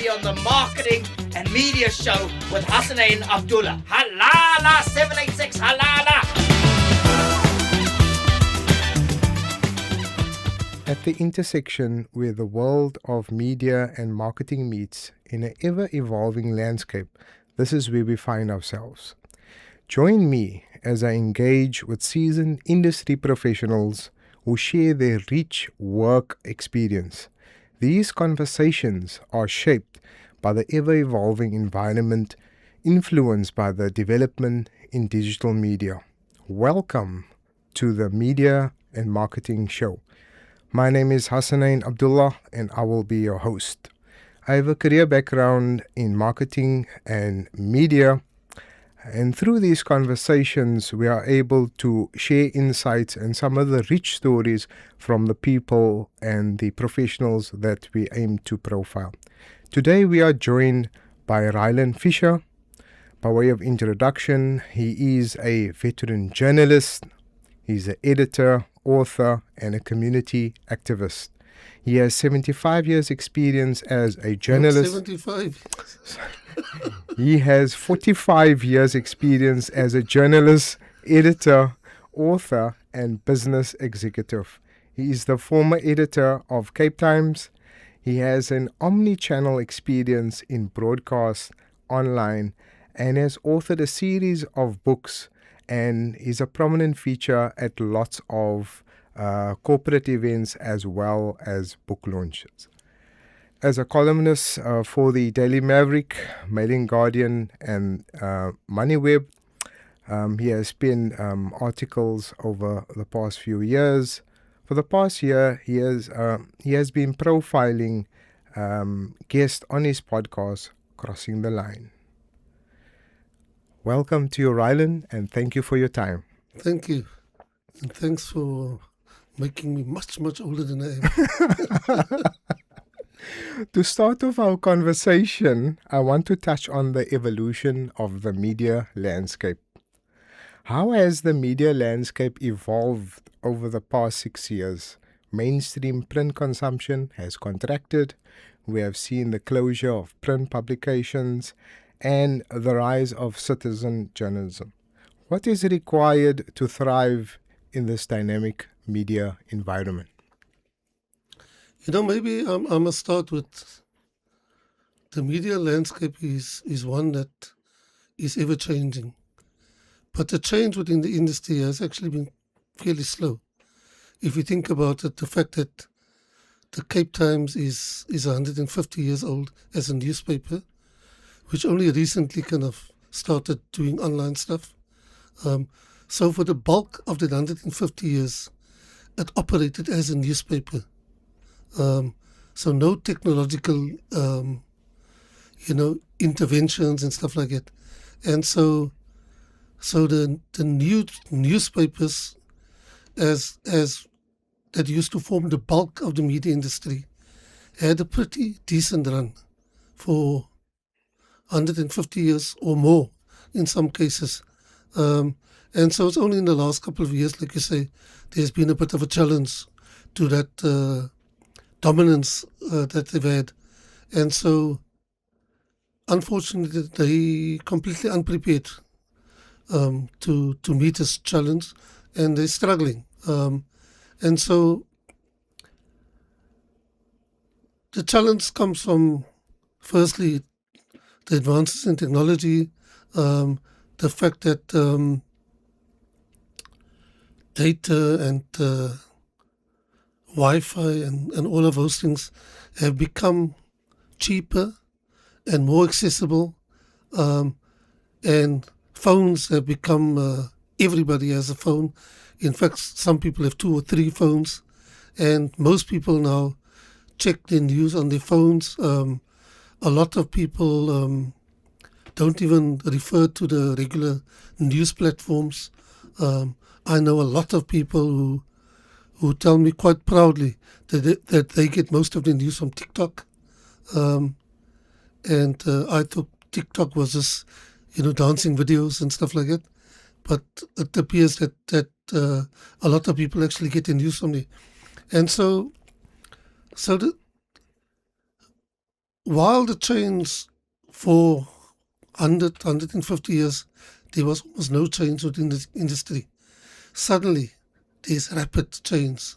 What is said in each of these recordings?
be on the Marketing and Media Show with Hasanain Abdullah. Halala 786, halala! At the intersection where the world of media and marketing meets in an ever-evolving landscape, this is where we find ourselves. Join me as I engage with seasoned industry professionals who share their rich work experience. These conversations are shaped by the ever-evolving environment influenced by the development in digital media. Welcome to the Media and Marketing Show. My name is Hasanain Abdullah and I will be your host. I have a career background in marketing and media, and through these conversations we are able to share insights and some of the rich stories from the people and the professionals that we aim to profile. Today we are joined by Ryland Fisher. By way of introduction, he is a veteran journalist, he's an editor, author, and a community activist. He has 75 years experience as a journalist. 75. He has 45 years experience as a journalist, editor, author, and business executive. He is the former editor of Cape Times. He has an omnichannel experience in broadcast, online, and has authored a series of books and is a prominent feature at lots of corporate events as well as book launches. As a columnist for the Daily Maverick, Mailing Guardian, and Moneyweb, he has penned articles over the past few years. For the past year, he has been profiling guests on his podcast, Crossing the Line. Welcome to you, Ryland, and thank you for your time. Thank you. And thanks for making me much, much older than I am. To start off our conversation, I want to touch on the evolution of the media landscape. How has the media landscape evolved over the past 6 years? Mainstream print consumption has contracted. We have seen the closure of print publications and the rise of citizen journalism. What is required to thrive in this dynamic media environment? Maybe I must start with the media landscape is one that is ever changing. But the change within the industry has actually been fairly slow. If you think about it, the fact that the Cape Times is 150 years old as a newspaper, which only recently kind of started doing online stuff. So for the bulk of the 150 years, it operated as a newspaper. So no technological, interventions and stuff like that. And so the new newspapers, as that used to form the bulk of the media industry, had a pretty decent run for 150 years or more in some cases. And so it's only in the last couple of years, like you say, there's been a bit of a challenge to that dominance that they've had. And so, unfortunately, they're completely unprepared to meet this challenge, and they're struggling. And so, the challenge comes from, firstly, the advances in technology, the fact that data and Wi-Fi and all of those things have become cheaper and more accessible, and phones have become, everybody has a phone. In fact, some people have 2 or 3 phones, and most people now check their news on their phones. A lot of people don't even refer to the regular news platforms. I know a lot of people who tell me quite proudly that they get most of the news from TikTok. And I thought TikTok was just, dancing videos and stuff like that. But it appears that a lot of people actually get the news from there. And so while the chains for 150 years, there was almost no change within the industry. Suddenly, there's rapid change,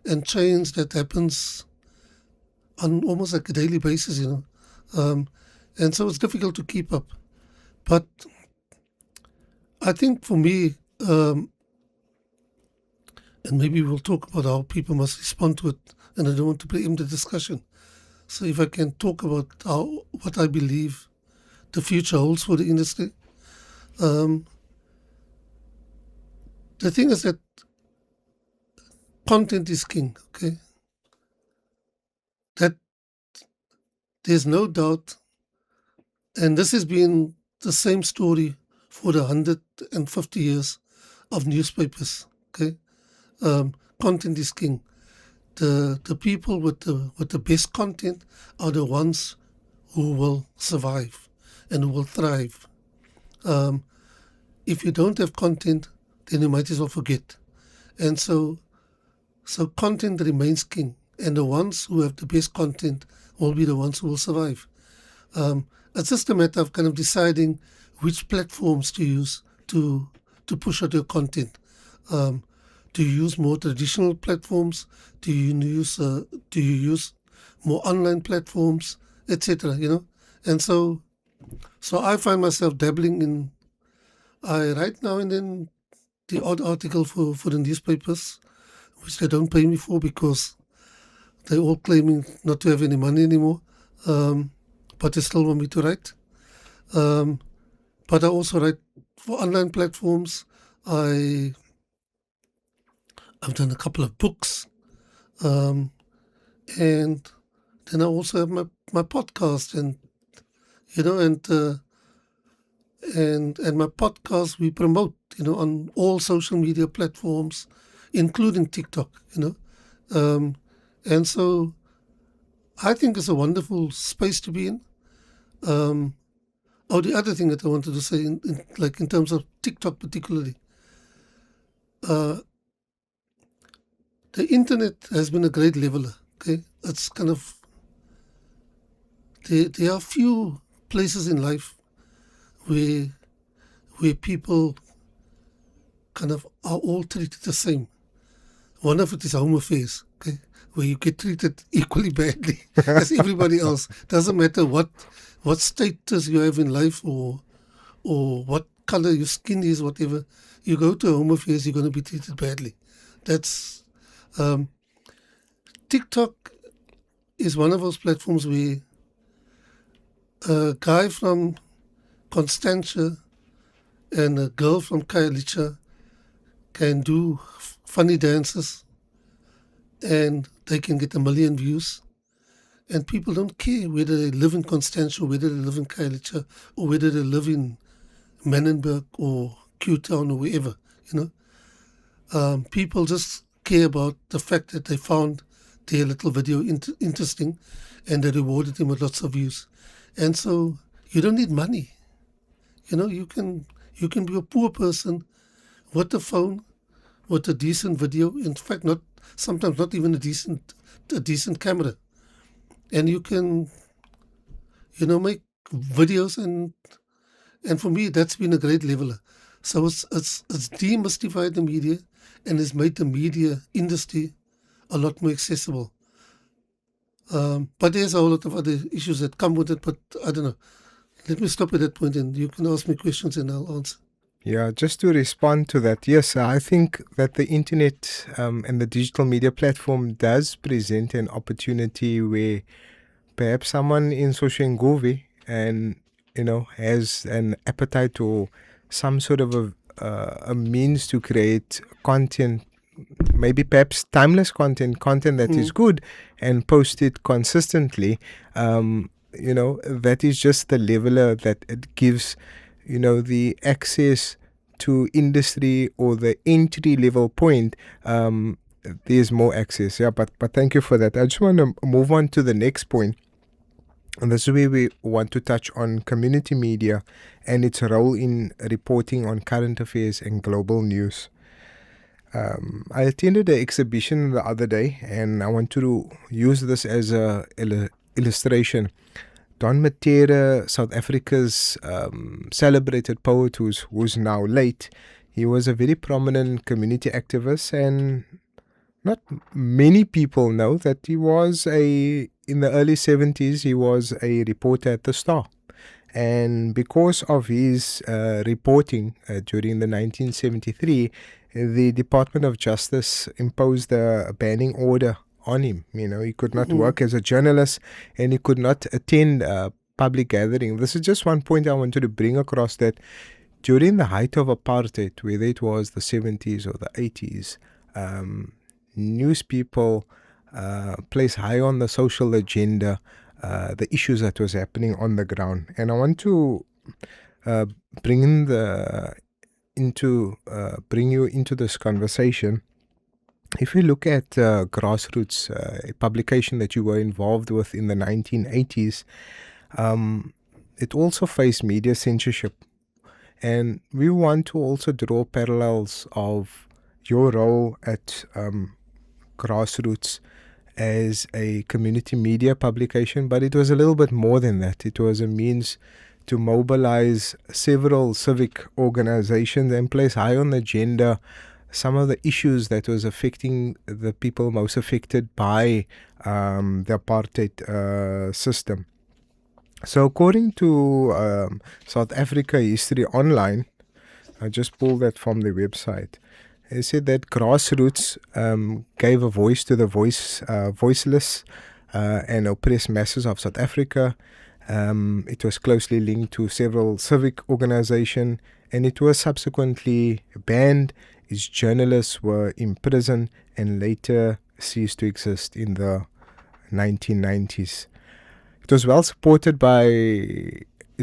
and change that happens on almost like a daily basis, and so it's difficult to keep up. But I think for me, and maybe we'll talk about how people must respond to it, and I don't want to preempt the discussion. So if I can talk about what I believe the future holds for the industry. The thing is that content is king, okay? That there's no doubt, and this has been the same story for the 150 years of newspapers, okay? Content is king. The people with the best content are the ones who will survive and who will thrive. If you don't have content, then you might as well forget. And so content remains king, and the ones who have the best content will be the ones who will survive. It's just a matter of kind of deciding which platforms to use to push out your content. Do you use more traditional platforms? Do you use more online platforms, etc.? And so I find myself dabbling in. I write now and then the odd article for the newspapers, which they don't pay me for because they're all claiming not to have any money anymore. But they still want me to write. But I also write for online platforms. I've done a couple of books, and then I also have my podcast, and my podcast we promote, on all social media platforms, including TikTok, and so I think it's a wonderful space to be in. The other thing that I wanted to say, in terms of TikTok particularly, the internet has been a great leveler. Okay, it's kind of there are few places in life where people kind of are all treated the same. One of it is home affairs, okay, where you get treated equally badly as everybody else. Doesn't matter what status you have in life or what color your skin is, whatever. You go to home affairs, you're going to be treated badly. That's TikTok is one of those platforms where a guy from Constantia and a girl from Khayelitsha can do funny dances, and they can get 1 million views. And people don't care whether they live in Constantia, whether they live in Khayelitsha, or whether they live in Menenberg or Q-Town or wherever, People just care about the fact that they found their little video interesting, and they rewarded him with lots of views. And so you don't need money. You can be a poor person with a phone, with a decent video. In fact, sometimes not even a decent camera, and you can, make videos. And for me, that's been a great leveler. So it's demystified the media and has made the media industry a lot more accessible. But there's a whole lot of other issues that come with it, but I don't know. Let me stop at that point, and you can ask me questions and I'll answer. Yeah, just to respond to that, yes, I think that the internet and the digital media platform does present an opportunity where perhaps someone in Soshanguve and has an appetite or some sort of a means to create content, maybe perhaps timeless content that is good, and post it consistently. That is just the leveler that it gives, the access to industry or the entry level point. There's more access. Yeah, but thank you for that. I just want to move on to the next point. And this is where we want to touch on community media and its role in reporting on current affairs and global news. I attended an exhibition the other day, and I want to use this as a illustration. Don Matere, South Africa's celebrated poet who's now late, he was a very prominent community activist, and not many people know that he was in the early 70s, he was a reporter at the Star. And because of his reporting during the 1973, the Department of Justice imposed a banning order on him. He could not work as a journalist, and he could not attend public gathering. This is just one point I wanted to bring across, that during the height of apartheid, whether it was the 70s or the 80s, news people placed high on the social agenda the issues that was happening on the ground. And I want to bring you into this conversation. If you look at Grassroots, a publication that you were involved with in the 1980s, it also faced media censorship. And we want to also draw parallels of your role at Grassroots as a community media publication, but it was a little bit more than that. It was a means to mobilize several civic organizations and place high on the agenda some of the issues that was affecting the people most affected by the apartheid system. So according to South Africa History Online, I just pulled that from the website. It said that Grassroots gave a voice to the voiceless and oppressed masses of South Africa. It was closely linked to several civic organizations, and it was subsequently banned. Its journalists were imprisoned and later ceased to exist in the 1990s. It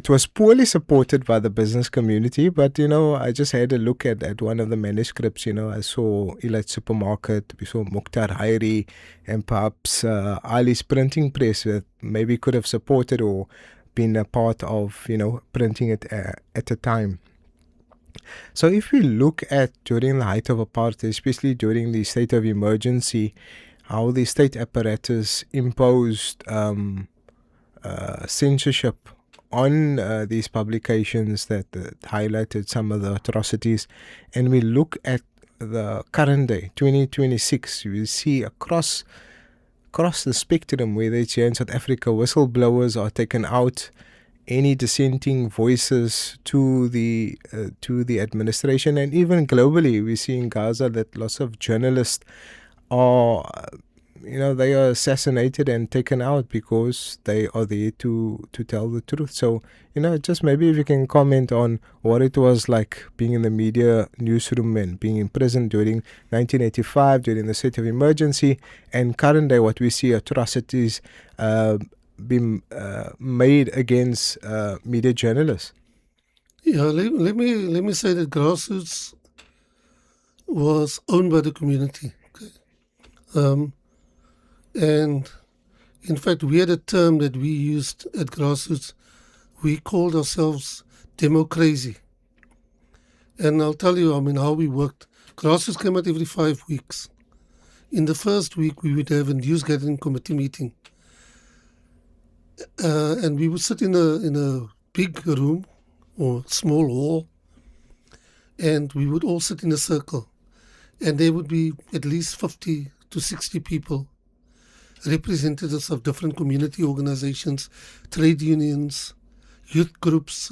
was poorly supported by the business community, but I just had a look at one of the manuscripts. I saw Elite Supermarket, we saw Mukhtar Hairi, and perhaps Ali's printing press that maybe could have supported or been a part of printing it at a time. So if we look at during the height of apartheid, especially during the state of emergency, how the state apparatus imposed censorship on these publications that highlighted some of the atrocities, and we look at the current day, 2026, you will see across the spectrum, whether it's here in South Africa, whistleblowers are taken out, any dissenting voices to the administration, and even globally, we see in Gaza that lots of journalists are they are assassinated and taken out because they are there to tell the truth. So, just maybe if you can comment on what it was like being in the media newsroom and being in prison during 1985, during the state of emergency, and current day, what we see atrocities being made against media journalists. Yeah, let me say that Grassroots was owned by the community. Okay. And in fact, we had a term that we used at Grassroots. We called ourselves democracy. And I'll tell you, how we worked. Grassroots came out every 5 weeks. In the first week, we would have a news gathering committee meeting. And we would sit in a big room or small hall, and we would all sit in a circle. And there would be at least 50 to 60 people, representatives of different community organizations, trade unions, youth groups,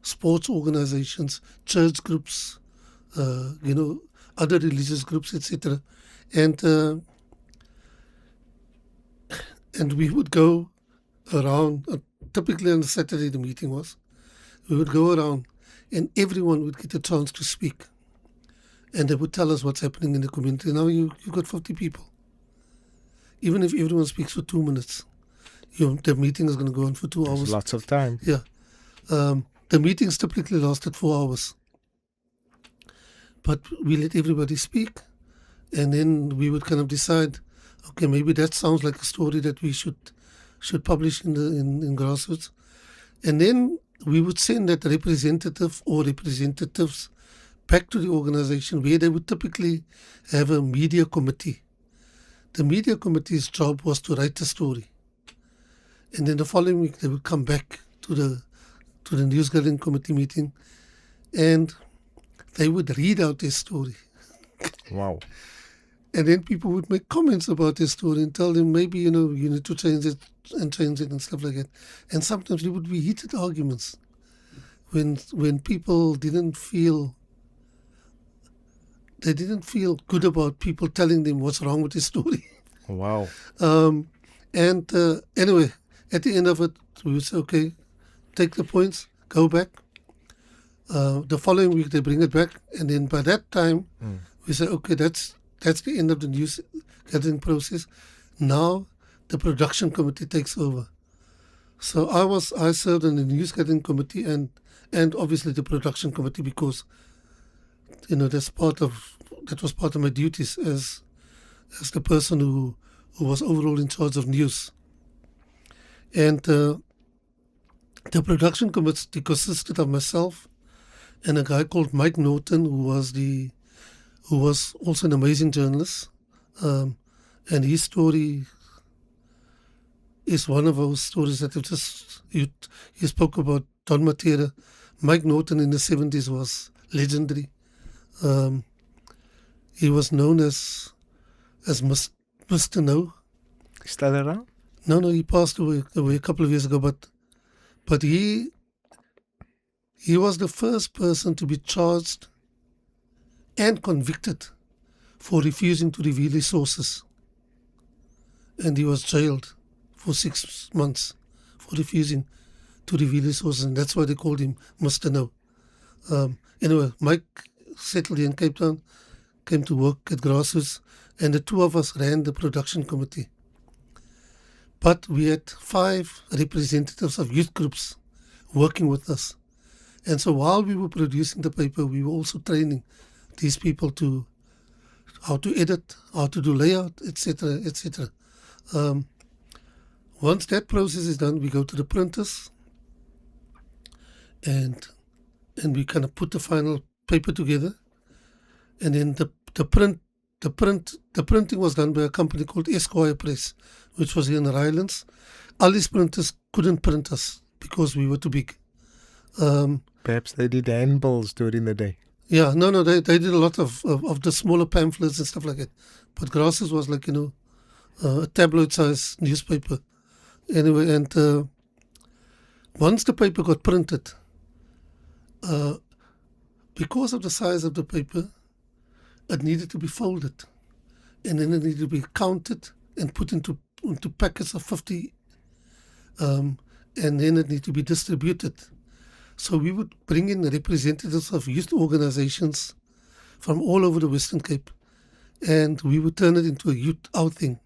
sports organizations, church groups, other religious groups, etc. And we would go around, typically on a Saturday the meeting was, we would go around and everyone would get a chance to speak. And they would tell us what's happening in the community. Now you've got 50 people. Even if everyone speaks for 2 minutes, the meeting is going to go on for 2 hours. There's lots of time. Yeah. The meetings typically lasted 4 hours. But we let everybody speak, and then we would kind of decide, okay, maybe that sounds like a story that we should publish in Grassroots. And then we would send that representative or representatives back to the organization, where they would typically have a media committee. The media committee's job was to write the story. And then the following week they would come back to the news gathering committee meeting, and they would read out their story. Wow. And then people would make comments about their story and tell them maybe, you need to change it and stuff like that. And sometimes there would be heated arguments when people didn't feel good about people telling them what's wrong with their story. Wow. Anyway, at the end of it, we would say, okay, take the points, go back. The following week they bring it back, and then by that time we say, okay, that's the end of the news gathering process. Now the production committee takes over. So I served in the news gathering committee and obviously the production committee, because that was part of my duties as the person who was overall in charge of news. And the production committee consisted of myself and a guy called Mike Norton, who was also an amazing journalist. And his story is one of those stories that you spoke about. Don Matera. Mike Norton in the 70s was legendary. He was known as Mr. No. Still around? No, he passed away a couple of years ago, but he was the first person to be charged and convicted for refusing to reveal his sources. And he was jailed for 6 months for refusing to reveal his sources, and that's why they called him Mr. No. Anyway, Mike settled here in Cape Town, came to work at Grassroots, and the two of us ran the production committee. But we had 5 representatives of youth groups working with us. And so while we were producing the paper, we were also training these people to how to edit, how to do layout, etc., etc. Once that process is done, we go to the printers, and we kind of put the final paper together, and then the printing was done by a company called Esquire Press, which was here in Rylands. All these printers couldn't print us because we were too big. Perhaps they did handbills during the day. Yeah, no, they did a lot of the smaller pamphlets and stuff like that. But Grassroots was like, a tabloid-sized newspaper. Anyway, and once the paper got printed, because of the size of the paper, it needed to be folded. And then it needed to be counted and put into packets of 50. And then it needed to be distributed. So we would bring in representatives of youth organizations from all over the Western Cape, and we would turn it into a youth outing,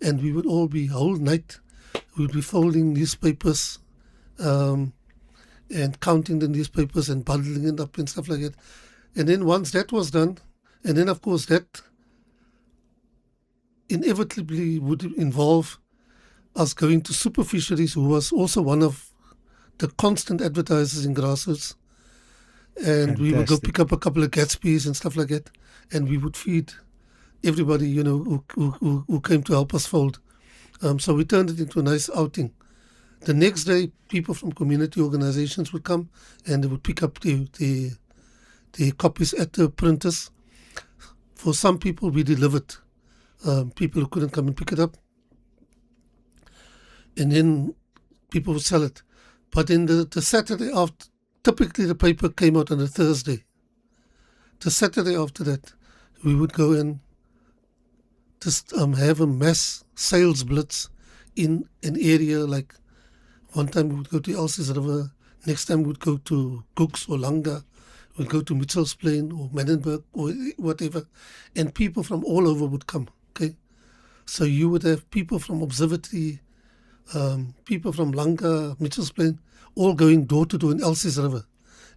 and we would all be whole night. We would be folding newspapers and counting the newspapers and bundling it up and stuff like that. And then once that was done, and then of course that inevitably would involve us going to Super Fisheries, who was also one of the constant advertisers in Grassroots, and we would go pick up a couple of Gatsby's and stuff like that, and we would feed everybody, who came to help us fold. So we turned it into a nice outing. The next day, people from community organizations would come and they would pick up the copies at the printers. For some people, we delivered. People who couldn't come and pick it up, and then people would sell it. But in the Saturday after, typically the paper came out on a Thursday. The Saturday after that, we would go and just have a mass sales blitz in an area. Like one time we would go to Elsie's River, next time we would go to Cooks or Langa, we'd go to Mitchell's Plain or Menenberg or whatever, and people from all over would come. Okay, so you would have people from Observatory, people from Langa, Mitchell's Plain, all going door to door in Elsie's River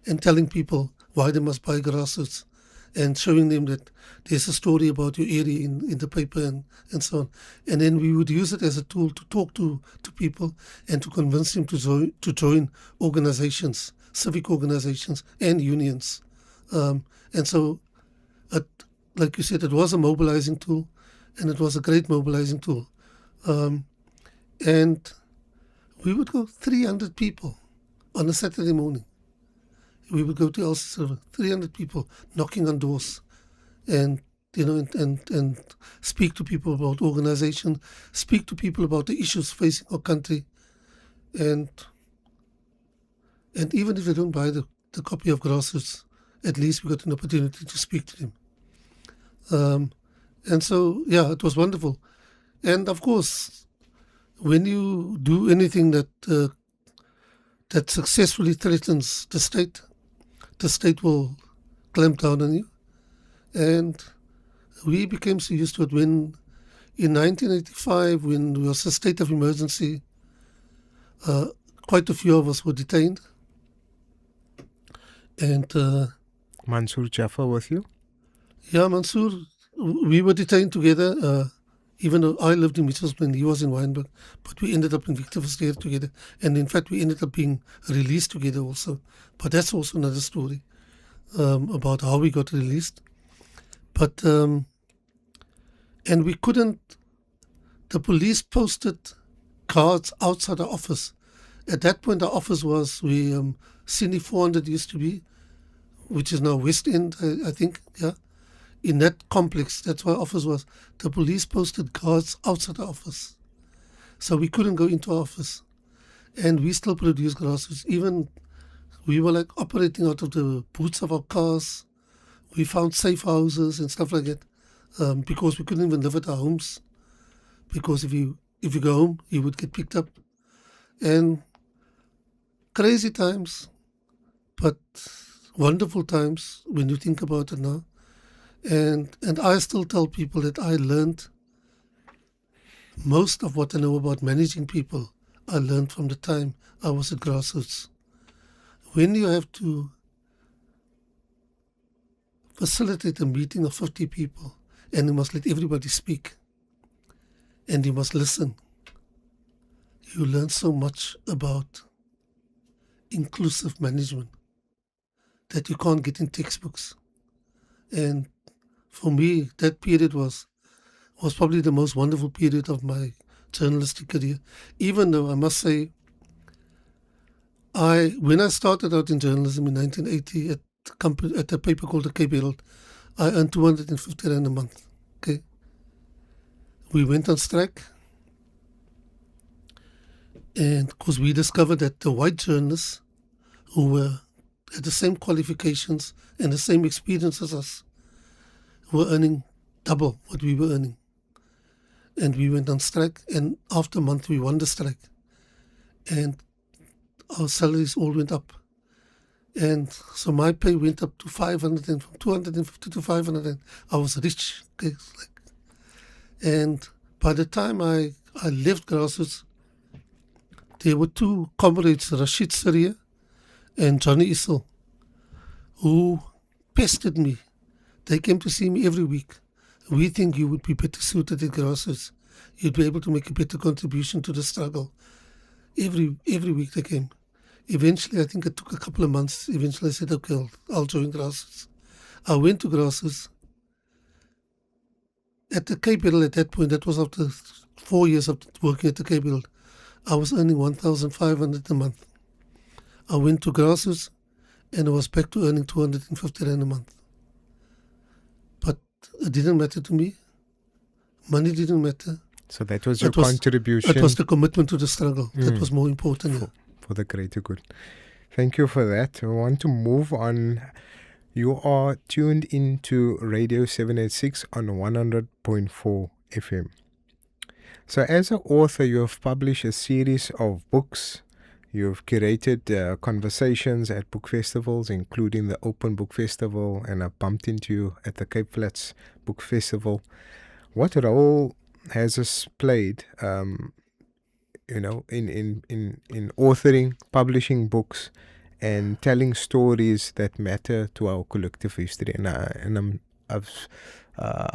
and telling people why they must buy Grassroots and showing them that there's a story about your area in the paper and so on. And then we would use it as a tool to talk to people and to convince them to join organizations, civic organizations and unions. And so, like you said, it was a mobilizing tool, and it was a great mobilizing tool. And We would go 300 people on a Saturday morning. We would go to Elsa Silver, 300 people knocking on doors and and speak to people about organization, speak to people about the issues facing our country. And even if they don't buy the copy of Grassroots, at least we got an opportunity to speak to them. And so, yeah, it was wonderful. And of course, when you do anything that successfully threatens the state will clamp down on you. And we became so used to it when, in 1985, when there was a state of emergency, quite a few of us were detained. And Mansoor Jaffa with you? Yeah, Mansoor, we were detained together, even though I lived in Mitchells Plain, he was in Wynberg, but we ended up in Victor Versteer together. And in fact, we ended up being released together also. But that's also another story about how we got released. But, and we couldn't, the police posted guards outside our office. At that point, our office was, Cine 400 used to be, which is now West End, I think, yeah. In that complex, that's where our office was. The police posted guards outside our office. So we couldn't go into our office. And we still produced Grassroots. Even we were like operating out of the boots of our cars. We found safe houses and stuff like that, because we couldn't even live at our homes. Because if you go home, you would get picked up. And crazy times, but wonderful times when you think about it now. And I still tell people that I learned most of what I know about managing people. I learned from the time I was at Grassroots. When you have to facilitate a meeting of 50 people and you must let everybody speak and you must listen, you learn so much about inclusive management that you can't get in textbooks. And for me, that period was probably the most wonderful period of my journalistic career. Even though I must say, when I started out in journalism in 1980 at a paper called the Cape Herald, I earned 250 rand a month. Okay, we went on strike, and because we discovered that the white journalists who had the same qualifications and the same experience as us were earning double what we were earning. And we went on strike, and after a month we won the strike. And our salaries all went up. And so my pay went up to 500, and from 250 to 500, and I was rich. Okay? And by the time I left Grassroots, there were two comrades, Rashid Saria and Johnny Issel, who pestered me. They came to see me every week. We think you would be better suited at Grassroots. You'd be able to make a better contribution to the struggle. Every week they came. Eventually, I think it took a couple of months. Eventually I said, okay, I'll join Grassroots. I went to Grassroots. At the Cape Herald at that point, that was after 4 years of working at the Cape Herald, I was earning 1,500 a month. I went to Grassroots and I was back to earning 250 rand a month. But it didn't matter to me. Money didn't matter. So that was your contribution. It was the commitment to the struggle that was more important. For the greater good. Thank you for that. I want to move on. You are tuned into Radio 786 on 100.4 FM. So as an author, you have published a series of books. You've curated conversations at book festivals, including the Open Book Festival, and I bumped into you at the Cape Flats Book Festival. What role has this played, in authoring, publishing books, and telling stories that matter to our collective history? And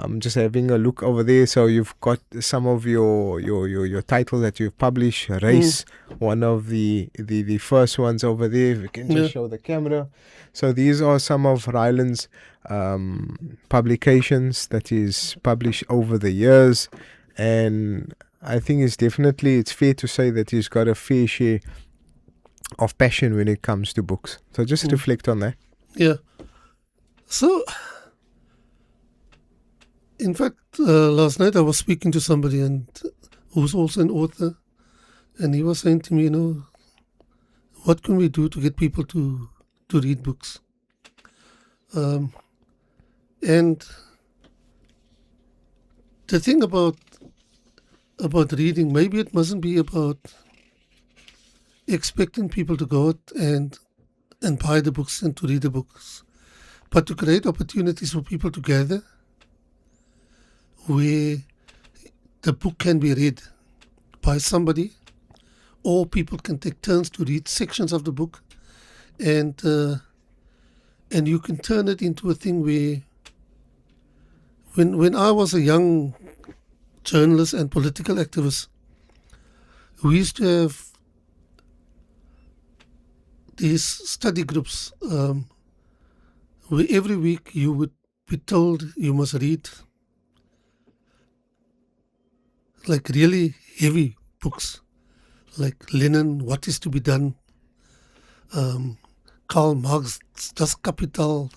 I'm just having a look over there. So you've got some of your titles that you've published. Race, one of the first ones over there. If you can just show the camera. So these are some of Ryland's publications that is published over the years. And I think it's fair to say that he's got a fair share of passion when it comes to books. So just reflect on that. Yeah. So, in fact, last night I was speaking to somebody and who's also an author, and he was saying to me, what can we do to get people to read books? And the thing about reading, maybe it mustn't be about expecting people to go out and buy the books and to read the books, but to create opportunities for people to gather where the book can be read by somebody, or people can take turns to read sections of the book, and you can turn it into a thing where, when I was a young journalist and political activist, we used to have these study groups where every week you would be told you must read like really heavy books, like Lenin, What is to be Done, Karl Marx, Das Kapital,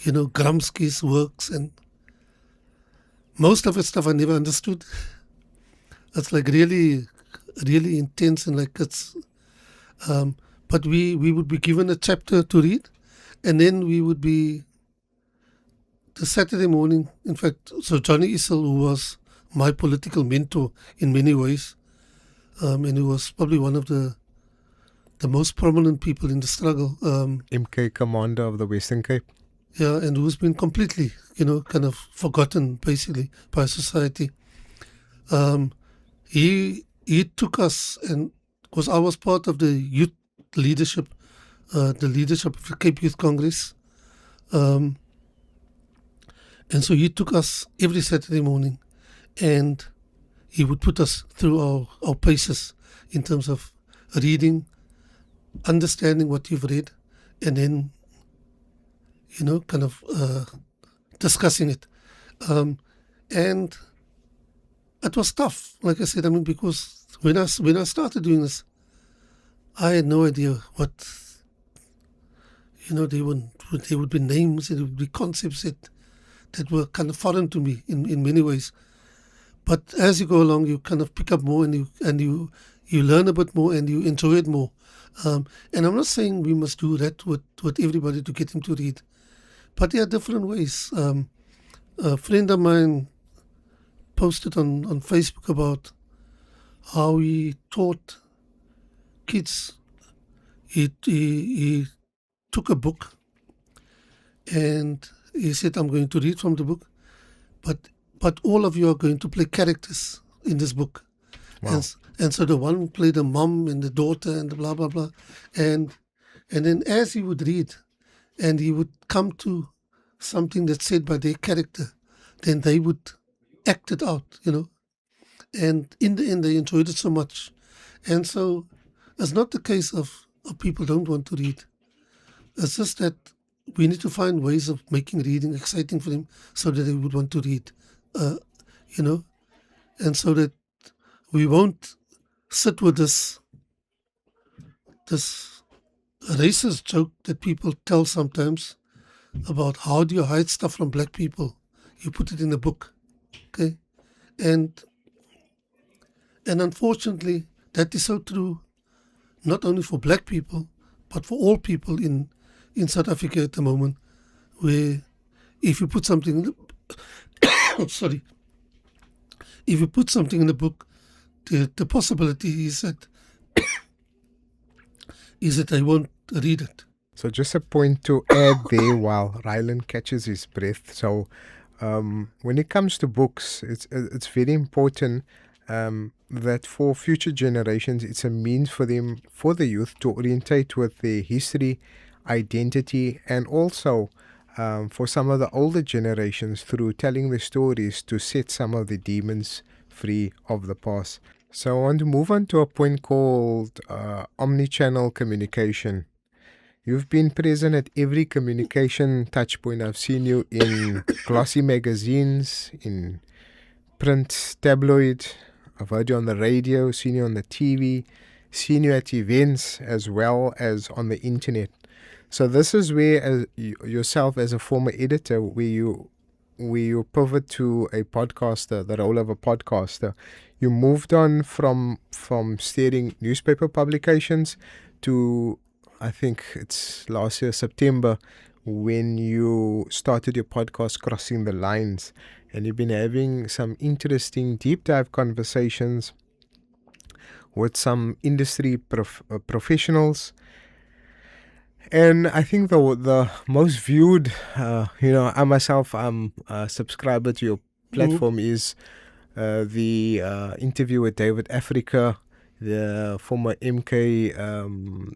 Gramsci's works, and most of the stuff I never understood. It's like really, really intense, and like it's. But we would be given a chapter to read, and then we would be the Saturday morning. In fact, so Johnny Issel, who was my political mentor in many ways, and he was probably one of the most prominent people in the struggle. MK commander of the Western Cape. Yeah, and who's been completely, kind of forgotten basically by society. He took us, and because I was part of the youth leadership, the leadership of the Cape Youth Congress, and so he took us every Saturday morning, and he would put us through our paces in terms of reading, understanding what you've read, and then, kind of discussing it. And it was tough, like I said, because when I started doing this, I had no idea what, there would be names, there would be concepts that were kind of foreign to me in many ways. But as you go along, you kind of pick up more, and you learn a bit more, and you enjoy it more. And I'm not saying we must do that with everybody to get him to read, but there are different ways. A friend of mine posted on Facebook about how he taught kids. He took a book and he said, I'm going to read from the book, but all of you are going to play characters in this book. Wow. And so the one played the mom and the daughter and the blah, blah, blah. And then as he would read and he would come to something that's said by their character, then they would act it out, And in the end, they enjoyed it so much. And so it's not the case of people don't want to read. It's just that we need to find ways of making reading exciting for them so that they would want to read, and so that we won't sit with this racist joke that people tell sometimes about how do you hide stuff from black people? You put it in a book, okay? And unfortunately, that is so true, not only for black people, but for all people in South Africa at the moment, where if you put something in the if you put something in the book, the possibility is that they won't read it. So just a point to add there while Ryland catches his breath. So when it comes to books, it's very important that for future generations, it's a means for them, for the youth, to orientate with their history, identity, and also for some of the older generations through telling the stories to set some of the demons free of the past. So I want to move on to a point called omnichannel communication. You've been present at every communication touch point. I've seen you in glossy magazines, in print tabloid. I've heard you on the radio, seen you on the TV, seen you at events as well as on the internet. So this is where, as yourself as a former editor, where you pivot to a podcaster, the role of a podcaster. You moved on from steering newspaper publications to, I think it's last year, September, when you started your podcast, Crossing the Lines. And you've been having some interesting deep dive conversations with some industry professionals. And I think the most viewed, I myself, I'm a subscriber to your platform, is the interview with David Africa, the former MK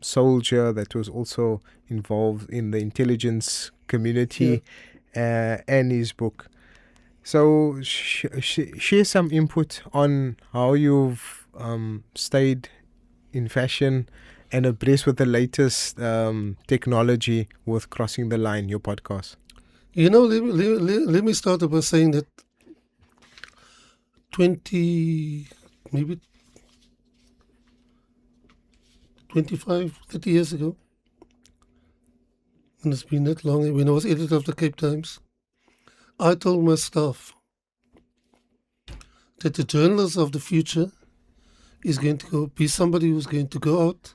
soldier that was also involved in the intelligence community, and his book. So share some input on how you've stayed in fashion and abreast with the latest technology with Crossing the Line, your podcast. Let me start by saying that 30 years ago, and it's been that long, when I was editor of the Cape Times, I told my staff that the journalist of the future is going to be somebody who's going to go out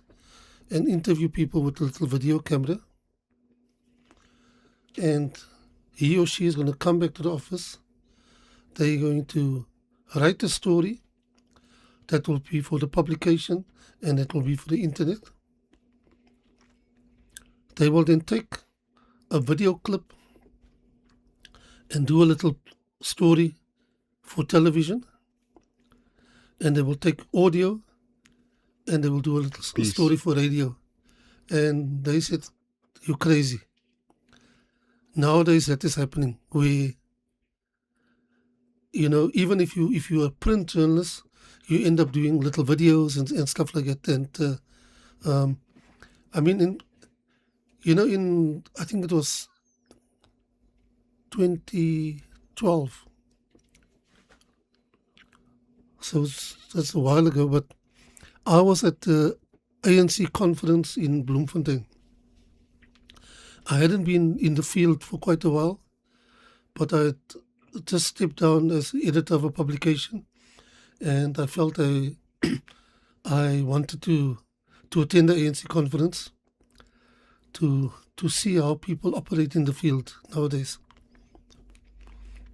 and interview people with a little video camera, and he or she is going to come back to the office. They're going to write a story that will be for the publication and that will be for the internet. They will then take a video clip and do a little story for television, and they will take audio and they will do a little story for radio. And they said, "You're crazy." Nowadays that is happening. We, even if you're a print journalist, you end up doing little videos and stuff like that. And I think it was 2012. So that's a while ago, but I was at the ANC conference in Bloemfontein. I hadn't been in the field for quite a while, but I had just stepped down as editor of a publication, and I felt I wanted to attend the ANC conference to see how people operate in the field nowadays.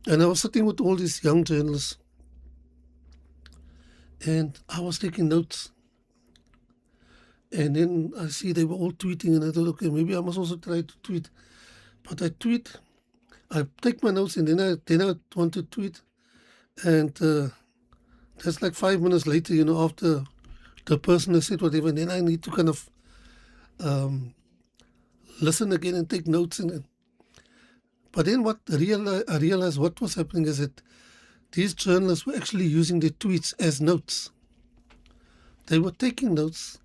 And I was sitting with all these young journalists, and I was taking notes. And then I see they were all tweeting, and I thought, okay, maybe I must also try to tweet. But I take my notes, and then I want to tweet. And that's like 5 minutes later, after the person has said whatever, and then I need to kind of listen again and take notes. But then I realized what was happening is that these journalists were actually using their tweets as notes. They were taking notes.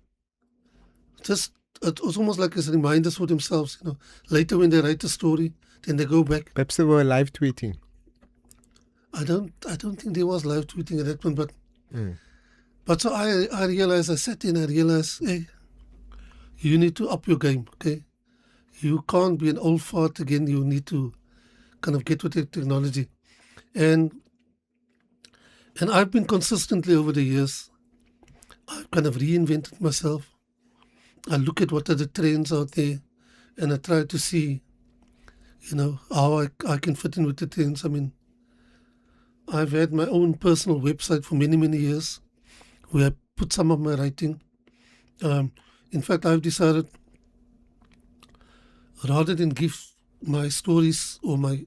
It was almost like as reminders for themselves. Later when they write a story, then they go back. Perhaps they were live tweeting. I don't think there was live tweeting at that point, but so I realized, I sat in, I realized, hey, you need to up your game, okay? You can't be an old fart again. You need to kind of get with the technology. And I've been consistently over the years, I've kind of reinvented myself. I look at what are the trends out there, and I try to see, how I can fit in with the trends. I mean, I've had my own personal website for many, many years where I put some of my writing. In fact, I've decided, rather than give my stories or my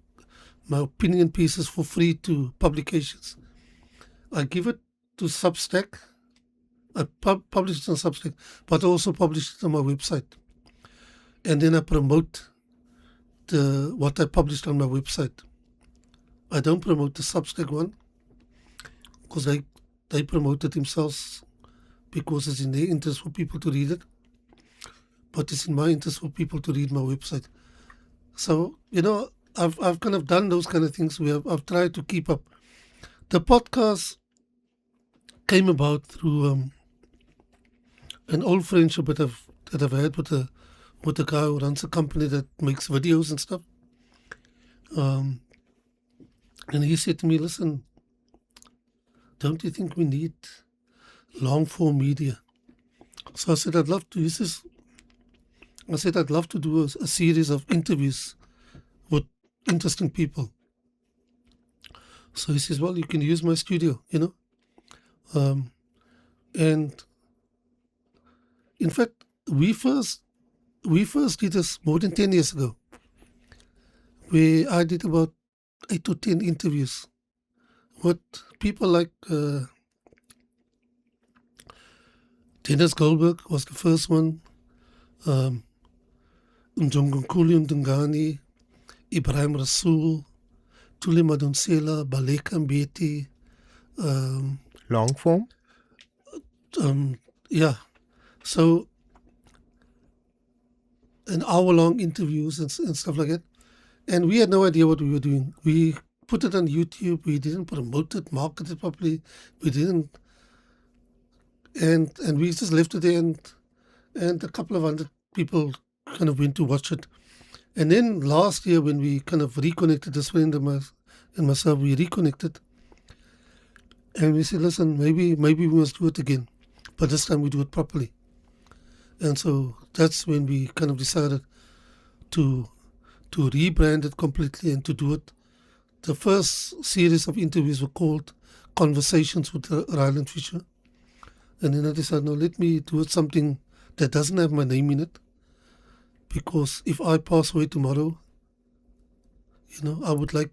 opinion pieces for free to publications, I give it to Substack. I publish it on Substack, but also publish it on my website. And then I promote what I published on my website. I don't promote the Substack one because they promote it themselves because it's in their interest for people to read it. But it's in my interest for people to read my website. So, I've kind of done those kind of things where I've tried to keep up. The podcast came about through an old friendship that I've had with a guy who runs a company that makes videos and stuff. And he said to me, "Listen, don't you think we need long form media?" So I said, "I'd love to." I said, "I'd love to do a series of interviews with interesting people." So he says, "Well, you can use my studio, And in fact, we first did this more than 10 years ago, where I did about 8 to 10 interviews with people like Dennis Goldberg was the first one, Njongonkulu Ndungani, Ibrahim Rasool, Tuli Madonsela, Baleka Mbeti. Long form? Yeah. So, an hour-long interviews and stuff like that. And we had no idea what we were doing. We put it on YouTube. We didn't promote it, market it properly. We didn't. And we just left it there, and a couple of hundred people kind of went to watch it. And then last year, when we kind of reconnected, this friend and myself, we reconnected. And we said, "Listen, maybe we must do it again. But this time we do it properly." And so that's when we kind of decided to rebrand it completely and to do it. The first series of interviews were called Conversations with Ryland Fisher. And then I decided, no, let me do it something that doesn't have my name in it. Because if I pass away tomorrow, I would like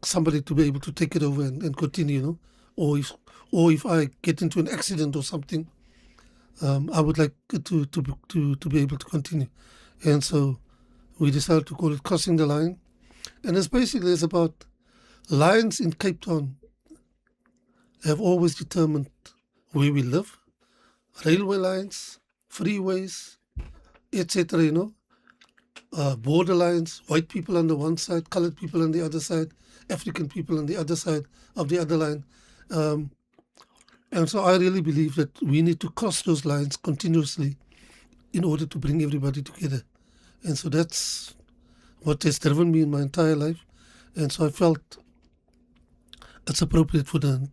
somebody to be able to take it over and continue, Or if I get into an accident or something, I would like it to be able to continue. And so we decided to call it Crossing the Line. And it's about lines in Cape Town have always determined where we live. Railway lines, freeways, etc., border lines, white people on the one side, colored people on the other side, African people on the other side of the other line. And so I really believe that we need to cross those lines continuously in order to bring everybody together. And so that's what has driven me in my entire life. And so I felt it's appropriate for the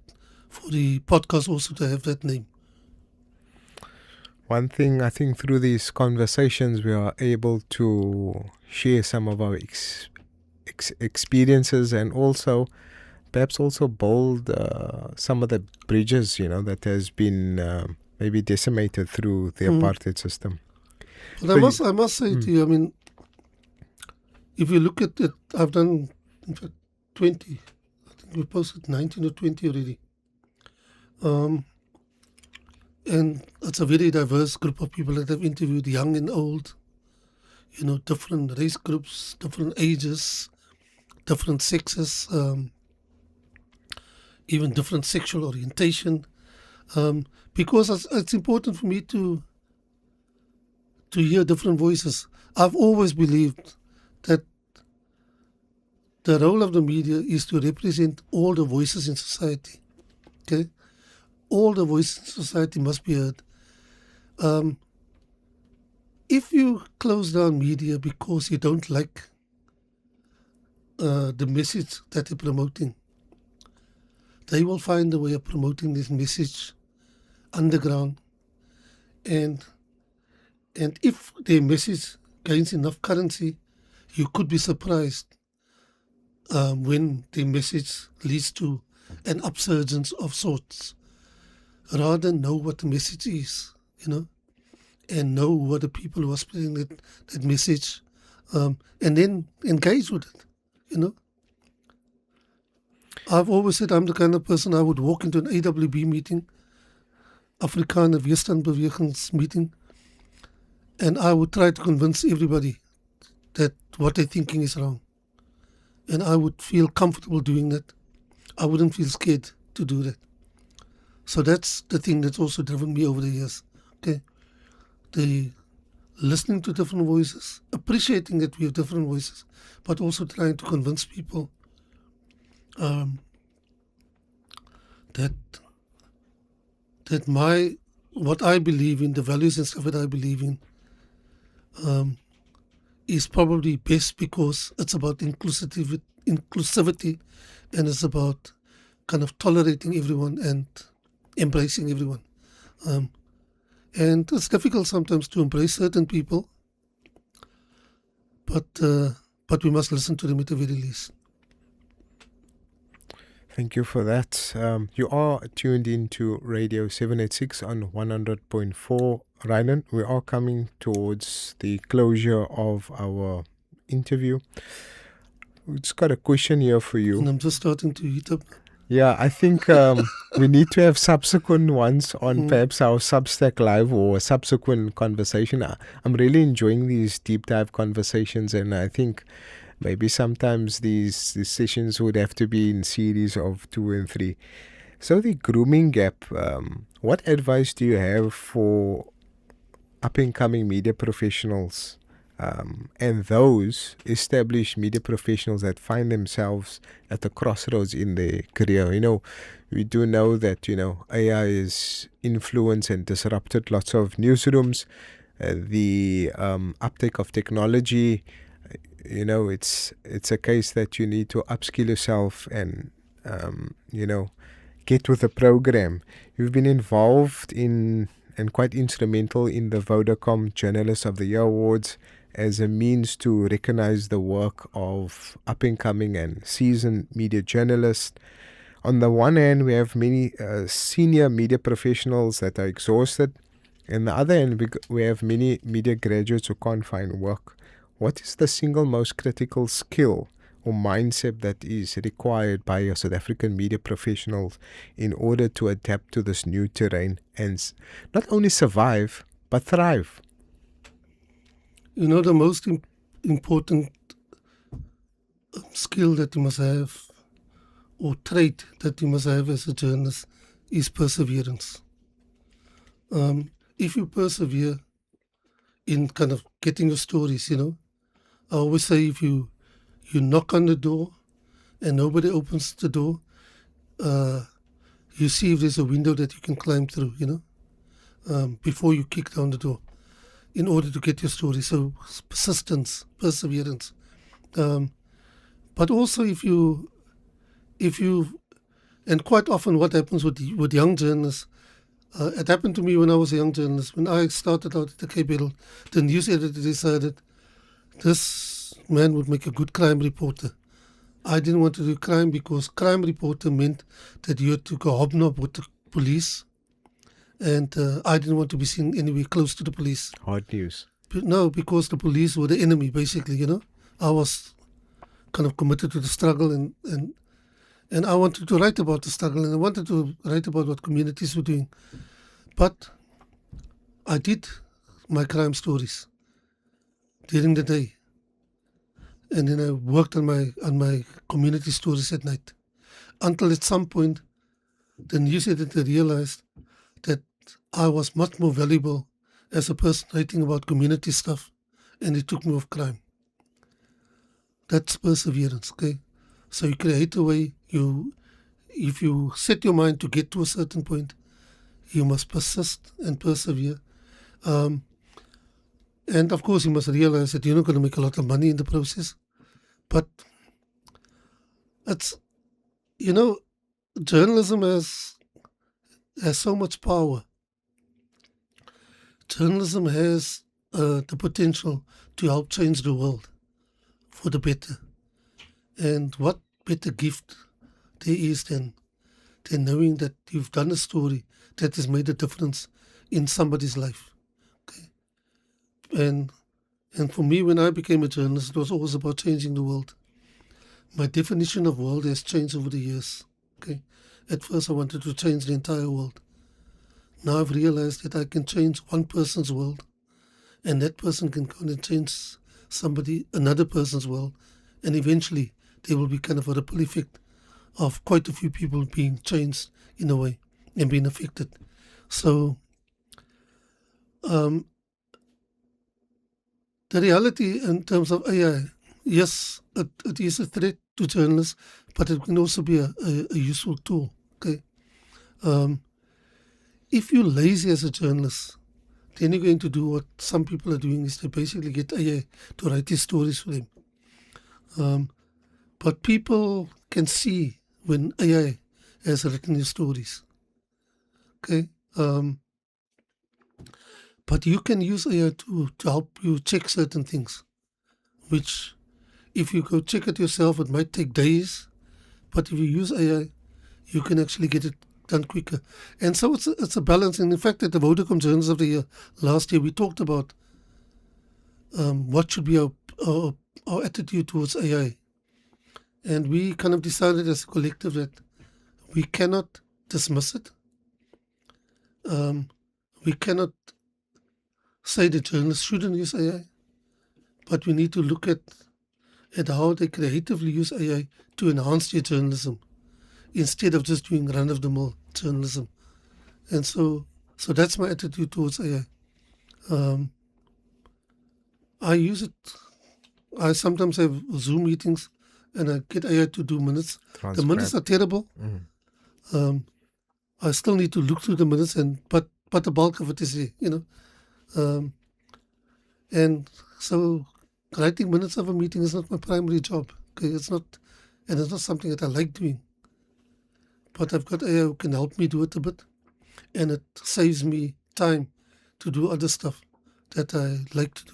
podcast also to have that name. One thing, I think through these conversations, we are able to share some of our experiences and also perhaps also build some of the bridges, that has been maybe decimated through the apartheid system. But I must say to you, if you look at it, I've done, in fact, 20. I think we posted 19 or 20 already. And it's a very diverse group of people that I've interviewed, young and old, different race groups, different ages, different sexes, even different sexual orientation, because it's important for me to hear different voices. I've always believed that the role of the media is to represent all the voices in society. Okay, all the voices in society must be heard. If you close down media because you don't like the message that they're promoting, they will find a way of promoting this message underground. And if their message gains enough currency, you could be surprised when their message leads to an upsurgence of sorts. Rather know what the message is, and know what the people who are spreading that message, and then engage with it, I've always said I'm the kind of person I would walk into an AWB meeting, Afrikaner Weerstandbewegings meeting, and I would try to convince everybody that what they're thinking is wrong. And I would feel comfortable doing that. I wouldn't feel scared to do that. So that's the thing that's also driven me over the years. Okay, the listening to different voices, appreciating that we have different voices, but also trying to convince people that what I believe in, the values and stuff that I believe in, is probably best because it's about inclusivity, and it's about kind of tolerating everyone and embracing everyone. And it's difficult sometimes to embrace certain people, but we must listen to them at the very least. Thank you for that. You are tuned into Radio 786 on 100.4 Ryland. We are coming towards the closure of our interview. We just got a question here for you. And I'm just starting to heat up. Yeah, I think we need to have subsequent ones on perhaps our Substack Live or a subsequent conversation. I'm really enjoying these deep dive conversations, and I think maybe sometimes these sessions would have to be in series of 2 and 3. So the grooming gap, what advice do you have for up-and-coming media professionals and those established media professionals that find themselves at the crossroads in their career? We do know that, AI has influenced and disrupted lots of newsrooms. The uptake of technology, it's a case that you need to upskill yourself and, get with the program. You've been involved in and quite instrumental in the Vodacom Journalist of the Year Awards as a means to recognize the work of up-and-coming and seasoned media journalists. On the one hand, we have many senior media professionals that are exhausted. On the other hand, we have many media graduates who can't find work. What is the single most critical skill or mindset that is required by your South African media professionals in order to adapt to this new terrain and not only survive, but thrive? The most important skill that you must have, or trait that you must have as a journalist, is perseverance. If you persevere in kind of getting your stories, I always say if you knock on the door and nobody opens the door, you see if there's a window that you can climb through, before you kick down the door in order to get your story. So persistence, perseverance. But also if you, and quite often what happens with young journalists, it happened to me when I was a young journalist. When I started out at the Cape Herald, the news editor decided this man would make a good crime reporter. I didn't want to do crime because crime reporter meant that you had to go hobnob with the police, and I didn't want to be seen anywhere close to the police. Hard news. No, because the police were the enemy, basically, I was kind of committed to the struggle, and I wanted to write about the struggle, and I wanted to write about what communities were doing. But I did my crime stories during the day, and then I worked on my community stories at night, until at some point the news editor realized that I was much more valuable as a person writing about community stuff, and he took me off crime. That's perseverance, okay? So you create a way. If you set your mind to get to a certain point, you must persist and persevere. And of course, you must realize that you're not going to make a lot of money in the process. But it's, journalism has so much power. Journalism has the potential to help change the world for the better. And what better gift there is than knowing that you've done a story that has made a difference in somebody's life. Okay? And for me, when I became a journalist, it was always about changing the world. My definition of world has changed over the years. Okay? At first, I wanted to change the entire world. Now I've realized that I can change one person's world, and that person can go and change another person's world, and eventually there will be kind of a ripple effect of quite a few people being changed in a way and being affected. So the reality in terms of AI, yes, it is a threat to journalists, but it can also be a useful tool. Okay, If you're lazy as a journalist, then you're going to do what some people are doing, is they basically get AI to write these stories for them. But people can see when AI has written your stories. Okay? But you can use AI to help you check certain things, which if you go check it yourself, it might take days. But if you use AI, you can actually get it done quicker. And so it's a balance. And in fact, at the Vodacom Journals of the Year last year, we talked about what should be our attitude towards AI. And we kind of decided as a collective that we cannot dismiss it. We cannot say the journalists shouldn't use AI, but we need to look at how they creatively use AI to enhance their journalism instead of just doing run-of-the-mill journalism. And so that's my attitude towards AI. I use it. I sometimes have Zoom meetings and I get AI to do minutes. Transcribe. The minutes are terrible. I still need to look through the minutes, but the bulk of it is here, and so writing minutes of a meeting is not my primary job. Okay, it's not something that I like doing. But I've got AI who can help me do it a bit, and it saves me time to do other stuff that I like to do.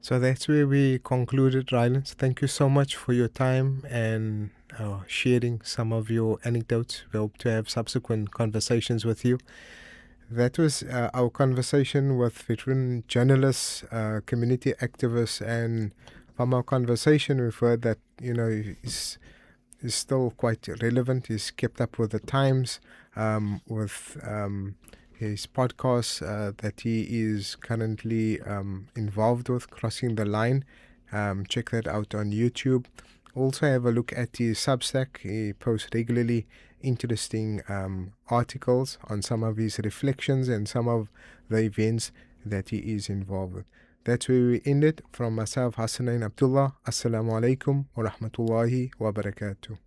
So that's where we concluded, Rylands. Thank you so much for your time and sharing some of your anecdotes. We hope to have subsequent conversations with you. That was our conversation with veteran journalists, community activists, and from our conversation we've heard that, he's still quite relevant. He's kept up with the times, with his podcast that he is currently involved with, Crossing the Line. Check that out on YouTube. Also have a look at his Substack. He posts regularly interesting articles on some of his reflections and some of the events that he is involved with. That's where we end it. From myself, Hasanain Abdullah. Assalamu alaikum wa rahmatullahi wa barakatuh.